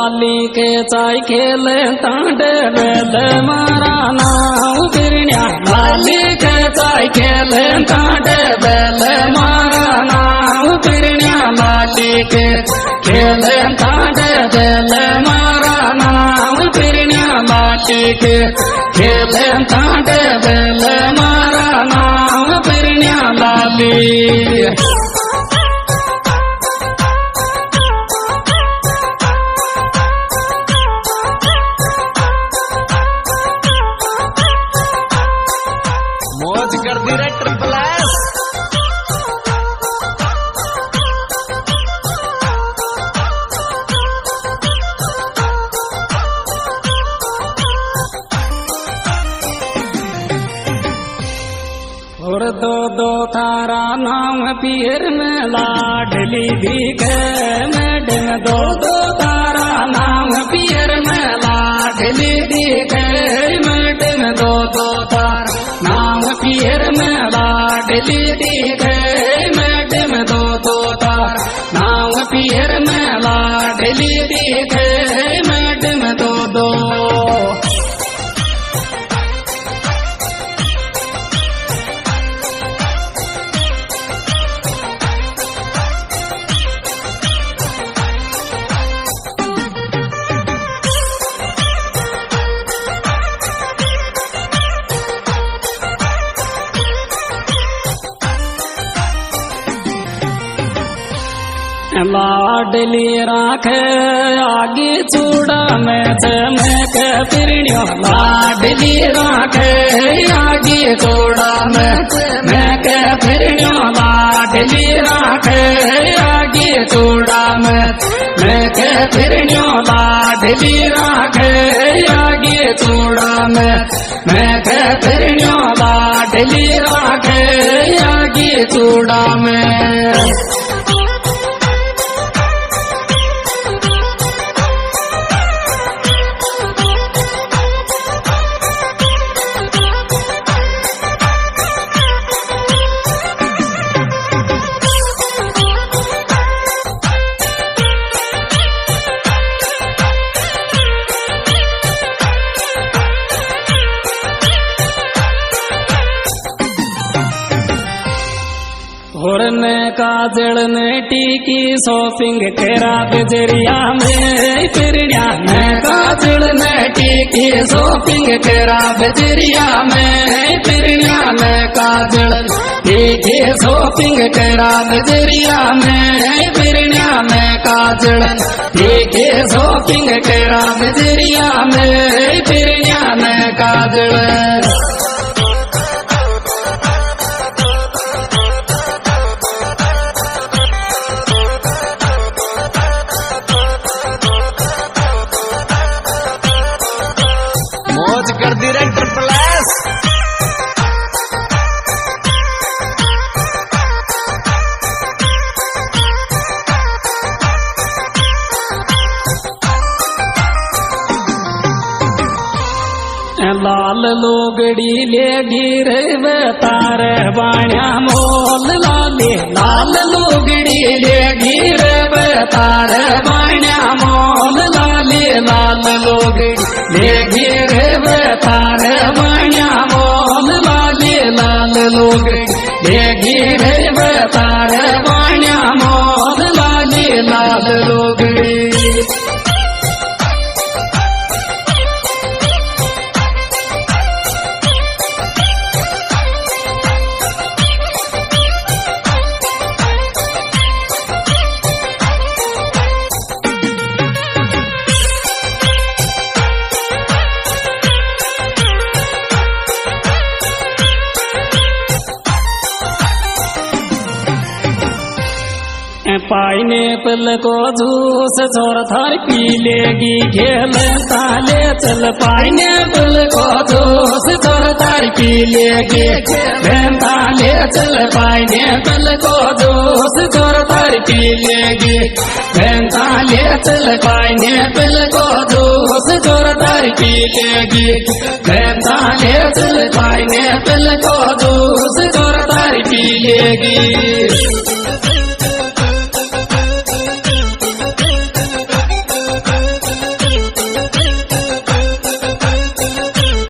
लाली के चाय खेले तांडे बेल मारा नाव फिरण्या लाली के चाय खेले तांडे बेल मारा नाव फिरण्या लाली के खेले तांडे बेल मारा नाव फिरण्या लाली के खेले तांडे बेल मारा नाव फिरण्या लाली मौज कर दी रे ट्रिपल एस। और दो दो तारा नाम पियर में लाडली दिखे मैडम दो दो तारा नाम पियर में लाडली दिखे मैडम दो दो तारा नाम पियर में लाडली दिखे मैडम दो दो तारा नाम पियर में लाडली दिखे मैडम दो दो लाडली राखे आगे चूड़ा में चमक फिरण्यो लाडली राखे आगे चूड़ा में चमक फिरण्यो लाडली राखे आगे चूड़ा में चमक फिरण्यो लाडली राखे आगे चूड़ा में चमक फिरण्यो लाडली राखे आगे चूड़ा में और ने काजल ने टीकी शॉपिंग तेरा बजरिया में फिरण्या ने काजल ने टीकी शॉपिंग तेरा बजरिया में फिरण्या ने काजल टीकी शॉपिंग तेरा बजरिया में फिरण्या ने काजल टीकी शॉपिंग तेरा बजरिया में फिरण्या ने काजल मौज कर दी रे ट्रिपल एस। लाल लोगड़ी ले गिर तारे बाणिया मोल लाली लाल लोगड़ी ले गिर तारे बाणिया मोल लाली लाल लोगड़ी ले गिर तारे बाणिया मोल लाली लाल लोगड़ी ले गिर तारे बाणिया मोल लाली लाल लोगड़ी पाइनएप्पल को जूस छोर थार पी लेगी खेल ताले चल पाइनएप्पल को जूस छोर थार पी लेगी ताले चल पाइनएप्पल को जूस छोर थार पी लेगी ताले चल पाइनएप्पल को जूस छोर थार पी लेगी ताले चल पाइनएप्पल को जूस छोर थार पी लेगी।